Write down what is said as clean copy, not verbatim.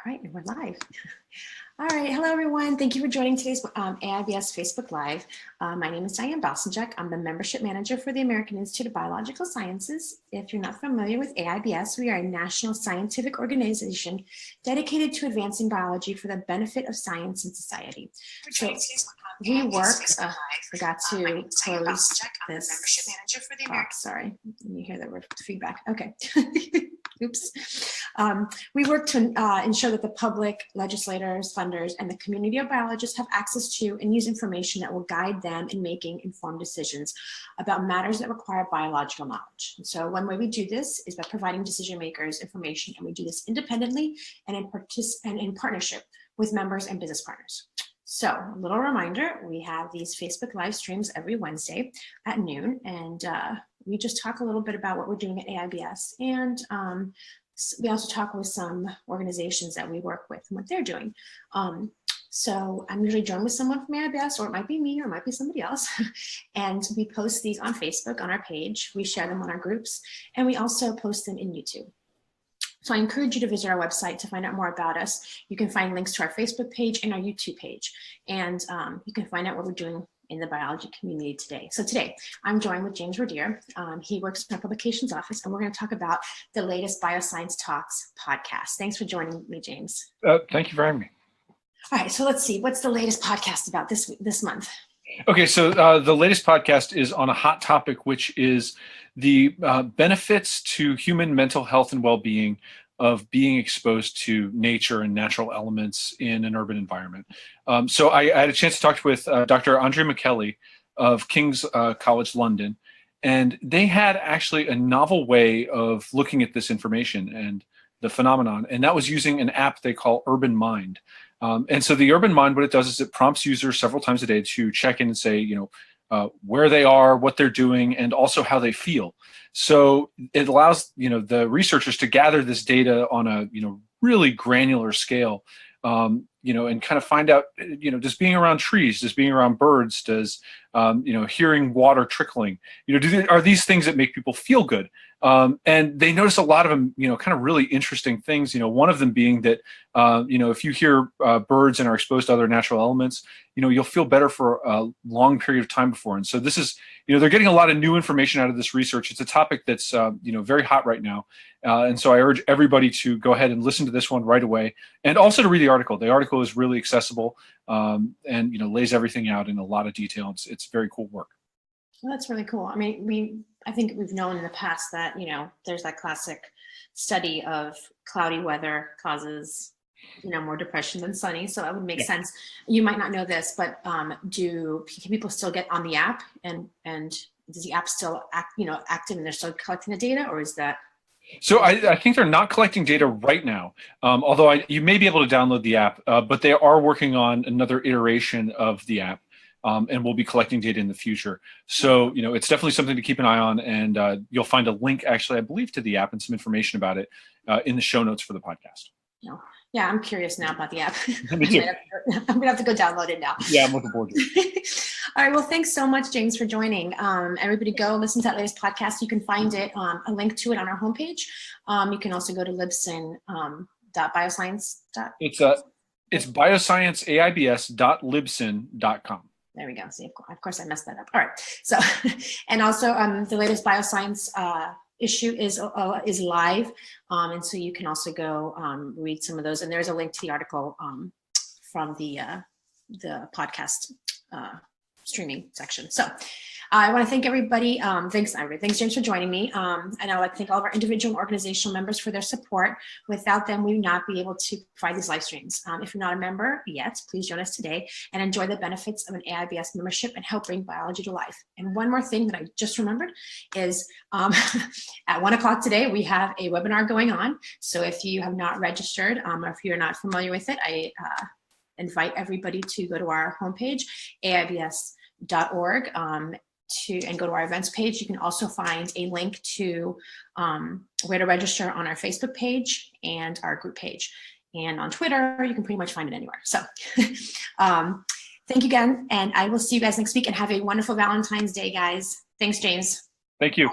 All right, and we're live. All right, hello everyone. Thank you for joining today's AIBS Facebook Live. My name is Diane Bosanchuk. I'm the Membership Manager for the American Institute of Biological Sciences. If you're not familiar with AIBS, we are a national scientific organization dedicated to advancing biology for the benefit of science and society. So we work, forgot to close this. Oh, sorry, you hear that word feedback. Okay. Oops. We work to ensure that the public, legislators, funders, and the community of biologists have access to and use information that will guide them in making informed decisions about matters that require biological knowledge. And so one way we do this is by providing decision makers information, and we do this independently and in partnership with members and business partners. So a little reminder, we have these Facebook live streams every Wednesday at noon, and we just talk a little bit about what we're doing at AIBS, and we also talk with some organizations that we work with and what they're doing. So I'm usually joined with someone from AIBS, or it might be me, or it might be somebody else. And we post these on Facebook on our page. We share them on our groups, and we also post them in YouTube. So I encourage you to visit our website to find out more about us. You can find links to our Facebook page and our YouTube page. And you can find out what we're doing in the biology community today. So today, I'm joined with James Rodier. He works in our publications office, and we're going to talk about the latest Bioscience Talks podcast. Thanks for joining me, James. Thank you for having me. All right, so let's see. What's the latest podcast about this month? Okay, so the latest podcast is on a hot topic, which is the benefits to human mental health and well-being of being exposed to nature and natural elements in an urban environment. So I had a chance to talk with Dr. Andre McKelly of King's College London, and they had actually a novel way of looking at this information and the phenomenon, and that was using an app they call Urban Mind. And so the Urban Mind, what it does is it prompts users several times a day to check in and say, where they are, what they're doing, and also how they feel. So it allows, the researchers to gather this data on a, really granular scale, and kind of find out, does being around trees, does being around birds, does, hearing water trickling, are these things that make people feel good? And they notice a lot of them, kind of really interesting things, one of them being that, if you hear birds and are exposed to other natural elements, you'll feel better for a long period of time before. And so this is, they're getting a lot of new information out of this research. It's a topic that's, very hot right now. And so I urge everybody to go ahead and listen to this one right away, and also to read the article. The article is really accessible and, lays everything out in a lot of detail. It's very cool work. Well, that's really cool. I mean, I think we've known in the past that, there's that classic study of cloudy weather causes, more depression than sunny. So that would make sense. You might not know this, but can people still get on the app, and does the app still active, and they're still collecting the data, or is that? So I think they're not collecting data right now, although you may be able to download the app, but they are working on another iteration of the app. And we'll be collecting data in the future. So, it's definitely something to keep an eye on, and you'll find a link, actually, I believe, to the app and some information about it in the show notes for the podcast. Yeah, I'm curious now about the app. Me too. I'm gonna have to go download it now. Yeah, I'm looking forward to it. All right, well, thanks so much, James, for joining. Everybody go listen to that latest podcast. You can find it, a link to it on our homepage. You can also go to libsyn.bioscience. It's bioscienceaibs.libsyn.com. There we go. See, of course, I messed that up. All right. So, and also the latest Bioscience issue is live. And so you can also go read some of those. And there's a link to the article from the podcast streaming section. So I want to thank everybody. Thanks, James, for joining me. And I'd like to thank all of our individual and organizational members for their support. Without them, we would not be able to provide these live streams. If you're not a member yet, please join us today and enjoy the benefits of an AIBS membership and help bring biology to life. And one more thing that I just remembered is at 1 o'clock today, we have a webinar going on. So if you have not registered, or if you're not familiar with it, I invite everybody to go to our homepage, AIBS.org, and go to our events page. You can also find a link to where to register on our Facebook page and our group page. And on Twitter, you can pretty much find it anywhere. So thank you again, and I will see you guys next week, and have a wonderful Valentine's Day, guys. Thanks, James. Thank you.